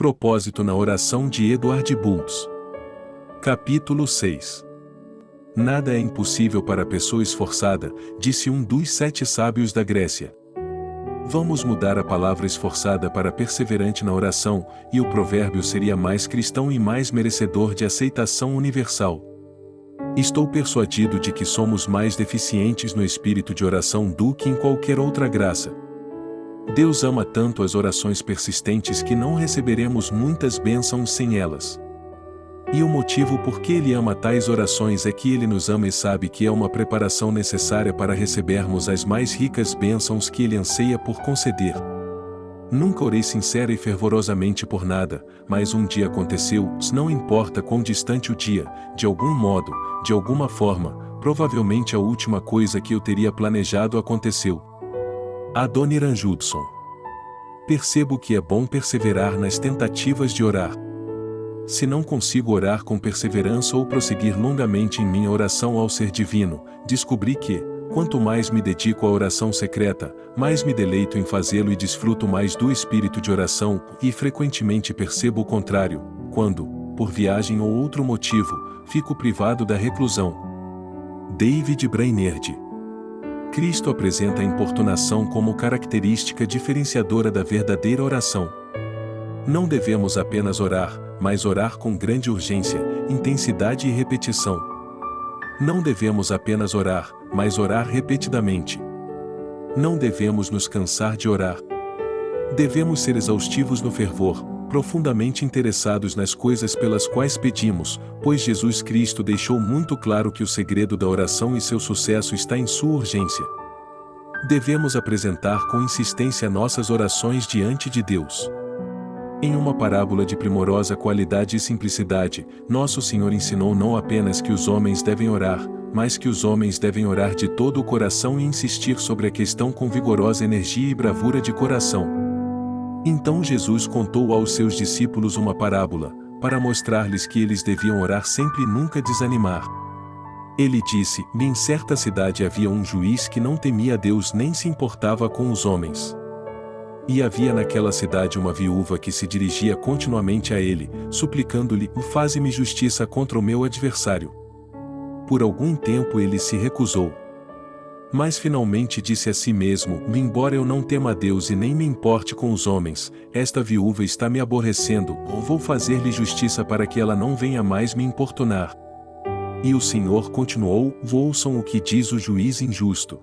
Propósito na oração de Edward Bulls. Capítulo 6. Nada é impossível para a pessoa esforçada, disse um dos 7 sábios da Grécia. Vamos mudar a palavra esforçada para perseverante na oração, e o provérbio seria mais cristão e mais merecedor de aceitação universal. Estou persuadido de que somos mais deficientes no espírito de oração do que em qualquer outra graça. Deus ama tanto as orações persistentes que não receberemos muitas bênçãos sem elas. E o motivo por que Ele ama tais orações é que Ele nos ama e sabe que é uma preparação necessária para recebermos as mais ricas bênçãos que Ele anseia por conceder. Nunca orei sincera e fervorosamente por nada, mas um dia aconteceu, não importa quão distante o dia, de algum modo, de alguma forma, provavelmente a última coisa que eu teria planejado aconteceu. Adoniran Judson. Percebo que é bom perseverar nas tentativas de orar. Se não consigo orar com perseverança ou prosseguir longamente em minha oração ao Ser Divino, descobri que, quanto mais me dedico à oração secreta, mais me deleito em fazê-lo e desfruto mais do espírito de oração, e frequentemente percebo o contrário, quando, por viagem ou outro motivo, fico privado da reclusão. David Brainerd. Cristo apresenta a importunação como característica diferenciadora da verdadeira oração. Não devemos apenas orar, mas orar com grande urgência, intensidade e repetição. Não devemos apenas orar, mas orar repetidamente. Não devemos nos cansar de orar. Devemos ser exaustivos no fervor, profundamente interessados nas coisas pelas quais pedimos, pois Jesus Cristo deixou muito claro que o segredo da oração e seu sucesso está em sua urgência. Devemos apresentar com insistência nossas orações diante de Deus. Em uma parábola de primorosa qualidade e simplicidade, Nosso Senhor ensinou não apenas que os homens devem orar, mas que os homens devem orar de todo o coração e insistir sobre a questão com vigorosa energia e bravura de coração. Então Jesus contou aos seus discípulos uma parábola, para mostrar-lhes que eles deviam orar sempre e nunca desanimar. Ele disse: em certa cidade havia um juiz que não temia a Deus nem se importava com os homens. E havia naquela cidade uma viúva que se dirigia continuamente a ele, suplicando-lhe: faze-me justiça contra o meu adversário. Por algum tempo ele se recusou. Mas finalmente disse a si mesmo: embora eu não tema a Deus e nem me importe com os homens, esta viúva está me aborrecendo, vou fazer-lhe justiça para que ela não venha mais me importunar. E o Senhor continuou: ouçam o que diz o juiz injusto.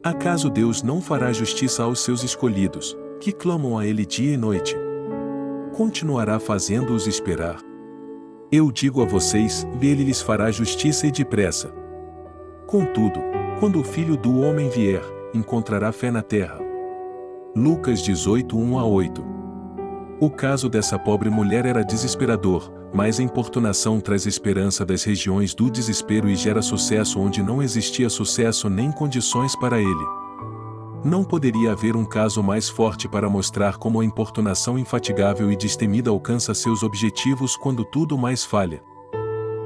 Acaso Deus não fará justiça aos seus escolhidos, que clamam a Ele dia e noite? Continuará fazendo-os esperar. Eu digo a vocês, Ele lhes fará justiça e depressa. Contudo, quando o Filho do Homem vier, encontrará fé na terra. Lucas 18, 1-8. O caso dessa pobre mulher era desesperador, mas a importunação traz esperança das regiões do desespero e gera sucesso onde não existia sucesso nem condições para ele. Não poderia haver um caso mais forte para mostrar como a importunação infatigável e destemida alcança seus objetivos quando tudo mais falha.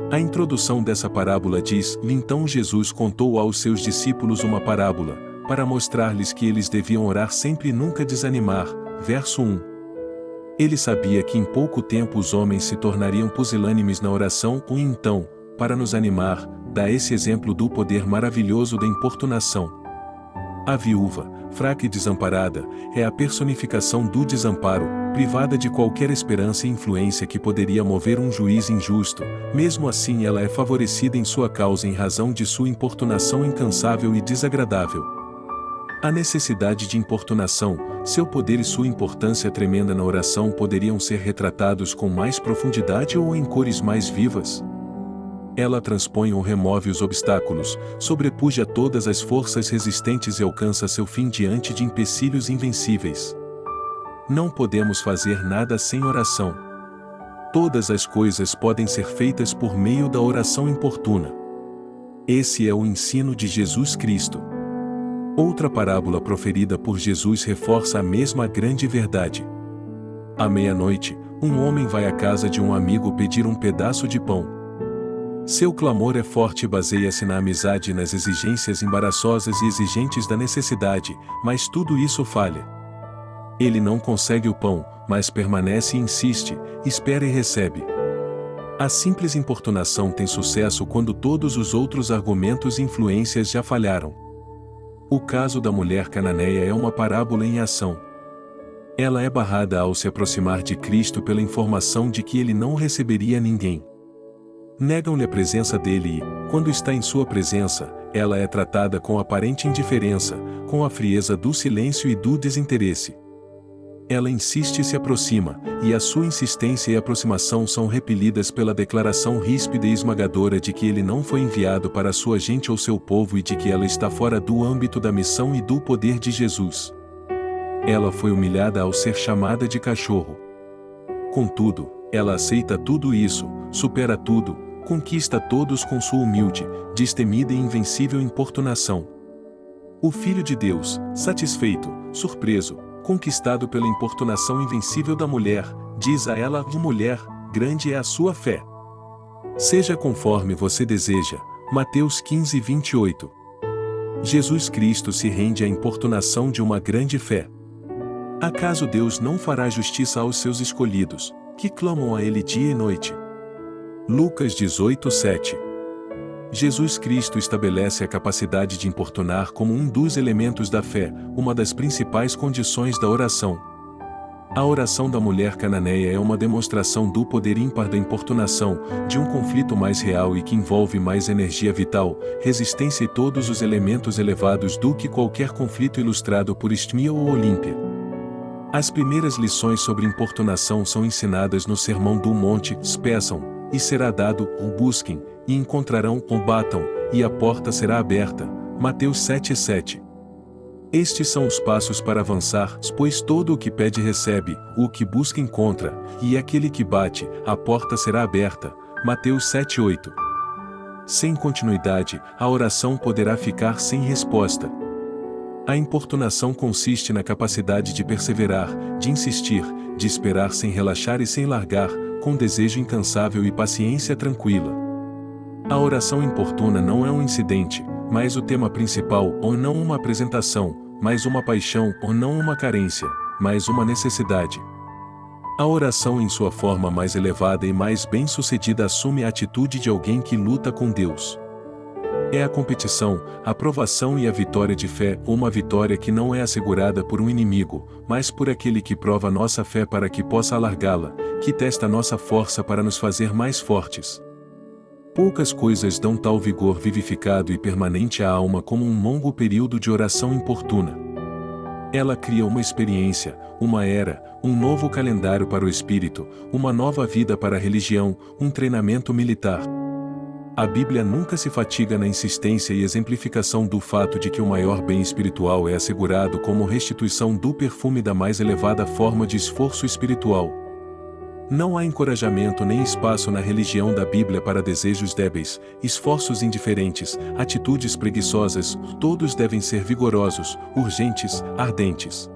A introdução dessa parábola diz: então Jesus contou aos seus discípulos uma parábola, para mostrar-lhes que eles deviam orar sempre e nunca desanimar. Verso 1. Ele sabia que em pouco tempo os homens se tornariam pusilânimes na oração e então, para nos animar, dá esse exemplo do poder maravilhoso da importunação. A viúva, fraca e desamparada, é a personificação do desamparo, privada de qualquer esperança e influência que poderia mover um juiz injusto. Mesmo assim ela é favorecida em sua causa em razão de sua importunação incansável e desagradável. A necessidade de importunação, seu poder e sua importância tremenda na oração poderiam ser retratados com mais profundidade ou em cores mais vivas. Ela transpõe ou remove os obstáculos, sobrepuja todas as forças resistentes e alcança seu fim diante de empecilhos invencíveis. Não podemos fazer nada sem oração. Todas as coisas podem ser feitas por meio da oração importuna. Esse é o ensino de Jesus Cristo. Outra parábola proferida por Jesus reforça a mesma grande verdade. À meia-noite, um homem vai à casa de um amigo pedir um pedaço de pão. Seu clamor é forte e baseia-se na amizade e nas exigências embaraçosas e exigentes da necessidade, mas tudo isso falha. Ele não consegue o pão, mas permanece e insiste, espera e recebe. A simples importunação tem sucesso quando todos os outros argumentos e influências já falharam. O caso da mulher cananeia é uma parábola em ação. Ela é barrada ao se aproximar de Cristo pela informação de que ele não receberia ninguém. Negam-lhe a presença dele e, quando está em sua presença, ela é tratada com aparente indiferença, com a frieza do silêncio e do desinteresse. Ela insiste e se aproxima, e a sua insistência e aproximação são repelidas pela declaração ríspida e esmagadora de que ele não foi enviado para a sua gente ou seu povo e de que ela está fora do âmbito da missão e do poder de Jesus. Ela foi humilhada ao ser chamada de cachorro. Contudo, ela aceita tudo isso, supera tudo, conquista todos com sua humilde, destemida e invencível importunação. O Filho de Deus, satisfeito, surpreso, conquistado pela importunação invencível da mulher, diz a ela: mulher, grande é a sua fé. Seja conforme você deseja. Mateus 15, 28. Jesus Cristo se rende à importunação de uma grande fé. Acaso Deus não fará justiça aos seus escolhidos, que clamam a Ele dia e noite? Lucas 18, 7. Jesus Cristo estabelece a capacidade de importunar como um dos elementos da fé, uma das principais condições da oração. A oração da mulher cananeia é uma demonstração do poder ímpar da importunação, de um conflito mais real e que envolve mais energia vital, resistência e todos os elementos elevados do que qualquer conflito ilustrado por Estimia ou Olímpia. As primeiras lições sobre importunação são ensinadas no Sermão do Monte: peçam, e será dado, ou busquem, e encontrarão, ou batam, e a porta será aberta. Mateus 7:7. Estes são os passos para avançar, pois todo o que pede recebe, o que busca encontra, e aquele que bate, a porta será aberta. Mateus 7:8. Sem continuidade, a oração poderá ficar sem resposta. A importunação consiste na capacidade de perseverar, de insistir, de esperar sem relaxar e sem largar, com desejo incansável e paciência tranquila. A oração importuna não é um incidente, mas o tema principal, ou não uma apresentação, mas uma paixão, ou não uma carência, mas uma necessidade. A oração em sua forma mais elevada e mais bem-sucedida assume a atitude de alguém que luta com Deus. É a competição, a provação e a vitória de fé, uma vitória que não é assegurada por um inimigo, mas por aquele que prova nossa fé para que possa alargá-la, que testa nossa força para nos fazer mais fortes. Poucas coisas dão tal vigor vivificado e permanente à alma como um longo período de oração importuna. Ela cria uma experiência, uma era, um novo calendário para o espírito, uma nova vida para a religião, um treinamento militar. A Bíblia nunca se fatiga na insistência e exemplificação do fato de que o maior bem espiritual é assegurado como restituição do perfume da mais elevada forma de esforço espiritual. Não há encorajamento nem espaço na religião da Bíblia para desejos débeis, esforços indiferentes, atitudes preguiçosas, todos devem ser vigorosos, urgentes, ardentes.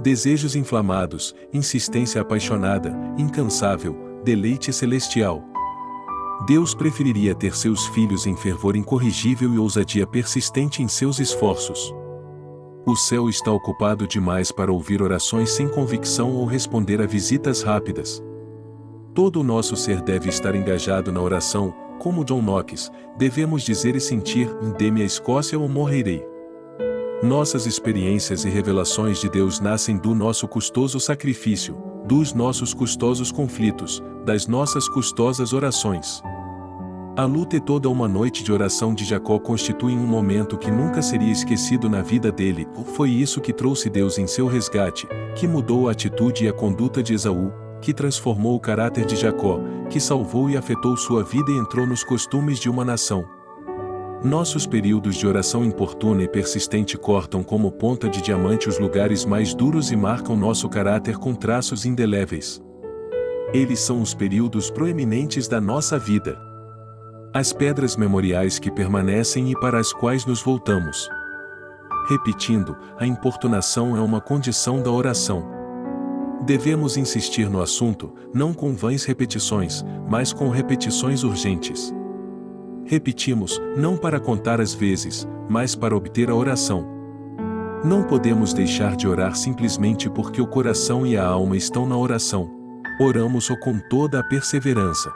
Desejos inflamados, insistência apaixonada, incansável, deleite celestial. Deus preferiria ter seus filhos em fervor incorrigível e ousadia persistente em seus esforços. O céu está ocupado demais para ouvir orações sem convicção ou responder a visitas rápidas. Todo o nosso ser deve estar engajado na oração, como John Knox, devemos dizer e sentir: dê-me a Escócia ou morrerei. Nossas experiências e revelações de Deus nascem do nosso custoso sacrifício, dos nossos custosos conflitos, das nossas custosas orações. A luta e toda uma noite de oração de Jacó constituem um momento que nunca seria esquecido na vida dele. Foi isso que trouxe Deus em seu resgate, que mudou a atitude e a conduta de Esaú, que transformou o caráter de Jacó, que salvou e afetou sua vida e entrou nos costumes de uma nação. Nossos períodos de oração importuna e persistente cortam como ponta de diamante os lugares mais duros e marcam nosso caráter com traços indeléveis. Eles são os períodos proeminentes da nossa vida. As pedras memoriais que permanecem e para as quais nos voltamos. Repetindo, a importunação é uma condição da oração. Devemos insistir no assunto, não com vãs repetições, mas com repetições urgentes. Repetimos, não para contar as vezes, mas para obter a oração. Não podemos deixar de orar simplesmente porque o coração e a alma estão na oração. Oramos-o com toda a perseverança.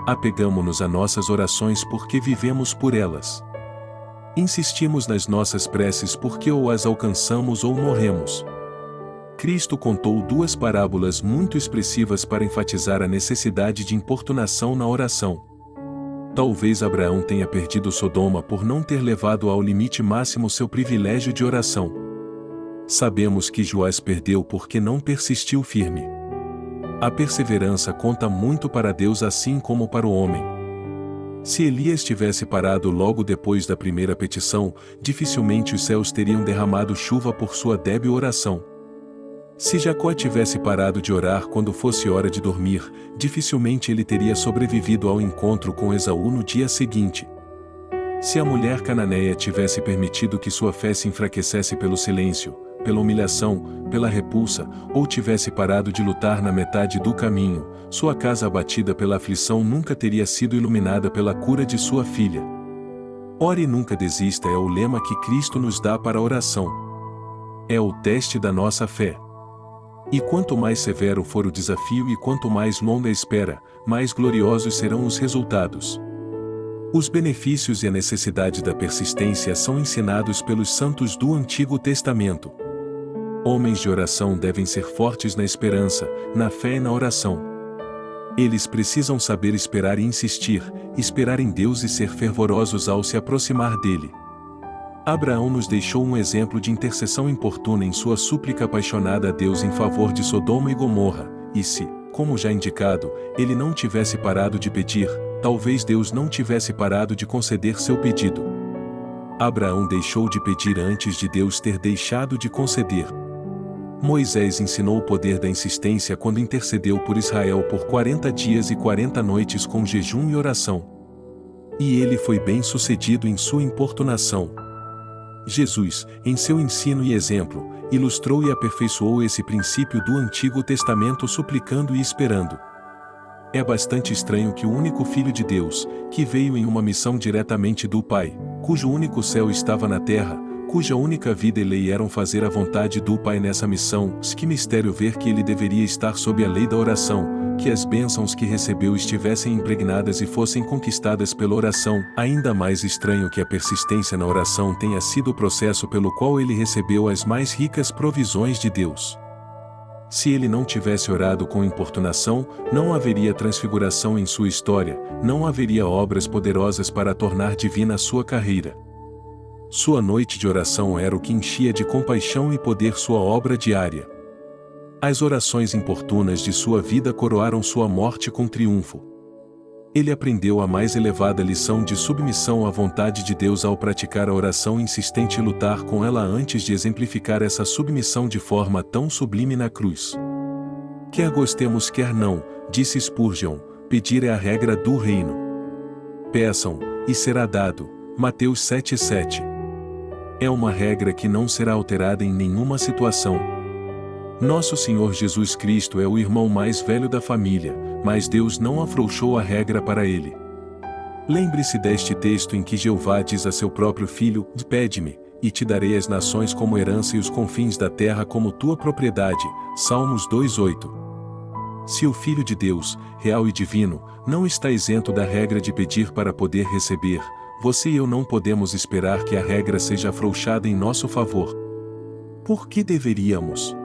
Apegamo-nos a nossas orações porque vivemos por elas. Insistimos nas nossas preces porque ou as alcançamos ou morremos. Cristo contou duas parábolas muito expressivas para enfatizar a necessidade de importunação na oração. Talvez Abraão tenha perdido Sodoma por não ter levado ao limite máximo seu privilégio de oração. Sabemos que Joás perdeu porque não persistiu firme. A perseverança conta muito para Deus assim como para o homem. Se Elias tivesse parado logo depois da primeira petição, dificilmente os céus teriam derramado chuva por sua débil oração. Se Jacó tivesse parado de orar quando fosse hora de dormir, dificilmente ele teria sobrevivido ao encontro com Esaú no dia seguinte. Se a mulher cananeia tivesse permitido que sua fé se enfraquecesse pelo silêncio, pela humilhação, pela repulsa, ou tivesse parado de lutar na metade do caminho, sua casa abatida pela aflição nunca teria sido iluminada pela cura de sua filha. Ore e nunca desista é o lema que Cristo nos dá para a oração. É o teste da nossa fé. E quanto mais severo for o desafio e quanto mais longa a espera, mais gloriosos serão os resultados. Os benefícios e a necessidade da persistência são ensinados pelos santos do Antigo Testamento. Homens de oração devem ser fortes na esperança, na fé e na oração. Eles precisam saber esperar e insistir, esperar em Deus e ser fervorosos ao se aproximar dele. Abraão nos deixou um exemplo de intercessão importuna em sua súplica apaixonada a Deus em favor de Sodoma e Gomorra, e se, como já indicado, ele não tivesse parado de pedir, talvez Deus não tivesse parado de conceder seu pedido. Abraão deixou de pedir antes de Deus ter deixado de conceder. Moisés ensinou o poder da insistência quando intercedeu por Israel por 40 dias e 40 noites com jejum e oração. E ele foi bem-sucedido em sua importunação. Jesus, em seu ensino e exemplo, ilustrou e aperfeiçoou esse princípio do Antigo Testamento suplicando e esperando. É bastante estranho que o único Filho de Deus, que veio em uma missão diretamente do Pai, cujo único céu estava na terra, cuja única vida e lei eram fazer a vontade do Pai nessa missão, que mistério ver que ele deveria estar sob a lei da oração, que as bênçãos que recebeu estivessem impregnadas e fossem conquistadas pela oração, ainda mais estranho que a persistência na oração tenha sido o processo pelo qual ele recebeu as mais ricas provisões de Deus. Se ele não tivesse orado com importunação, não haveria transfiguração em sua história, não haveria obras poderosas para tornar divina sua carreira. Sua noite de oração era o que enchia de compaixão e poder sua obra diária. As orações importunas de sua vida coroaram sua morte com triunfo. Ele aprendeu a mais elevada lição de submissão à vontade de Deus ao praticar a oração insistente e lutar com ela antes de exemplificar essa submissão de forma tão sublime na cruz. Quer gostemos quer não, disse Spurgeon, pedir é a regra do reino. Peçam, e será dado. Mateus 7,7. É uma regra que não será alterada em nenhuma situação. Nosso Senhor Jesus Cristo é o irmão mais velho da família, mas Deus não afrouxou a regra para ele. Lembre-se deste texto em que Jeová diz a seu próprio filho: Pede-me, e te darei as nações como herança e os confins da terra como tua propriedade. Salmos 2,8. Se o Filho de Deus, real e divino, não está isento da regra de pedir para poder receber, você e eu não podemos esperar que a regra seja afrouxada em nosso favor. Por que deveríamos?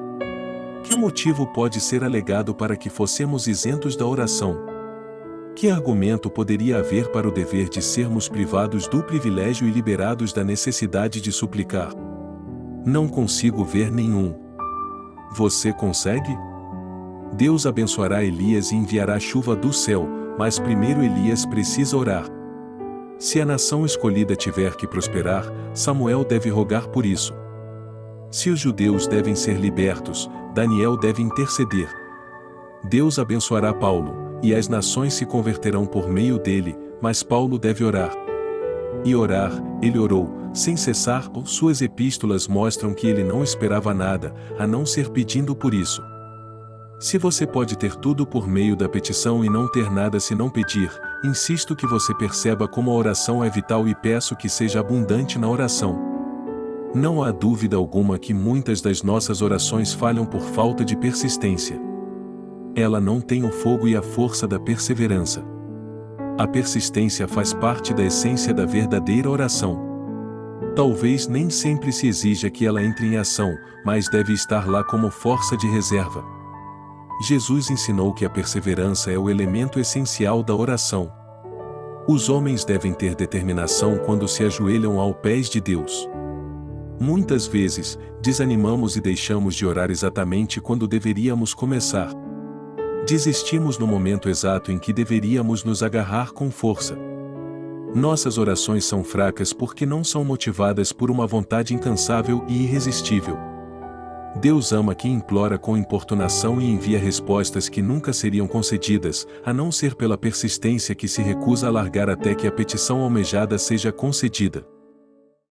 Que motivo pode ser alegado para que fossemos isentos da oração? Que argumento poderia haver para o dever de sermos privados do privilégio e liberados da necessidade de suplicar? Não consigo ver nenhum. Você consegue? Deus abençoará Elias e enviará chuva do céu, mas primeiro Elias precisa orar. Se a nação escolhida tiver que prosperar, Samuel deve rogar por isso. Se os judeus devem ser libertos, Daniel deve interceder. Deus abençoará Paulo, e as nações se converterão por meio dele, mas Paulo deve orar. E orar, ele orou, sem cessar. Suas epístolas mostram que ele não esperava nada, a não ser pedindo por isso. Se você pode ter tudo por meio da petição e não ter nada se não pedir, insisto que você perceba como a oração é vital e peço que seja abundante na oração. Não há dúvida alguma que muitas das nossas orações falham por falta de persistência. Ela não tem o fogo e a força da perseverança. A persistência faz parte da essência da verdadeira oração. Talvez nem sempre se exija que ela entre em ação, mas deve estar lá como força de reserva. Jesus ensinou que a perseverança é o elemento essencial da oração. Os homens devem ter determinação quando se ajoelham aos pés de Deus. Muitas vezes, desanimamos e deixamos de orar exatamente quando deveríamos começar. Desistimos no momento exato em que deveríamos nos agarrar com força. Nossas orações são fracas porque não são motivadas por uma vontade incansável e irresistível. Deus ama quem implora com importunação e envia respostas que nunca seriam concedidas, a não ser pela persistência que se recusa a largar até que a petição almejada seja concedida.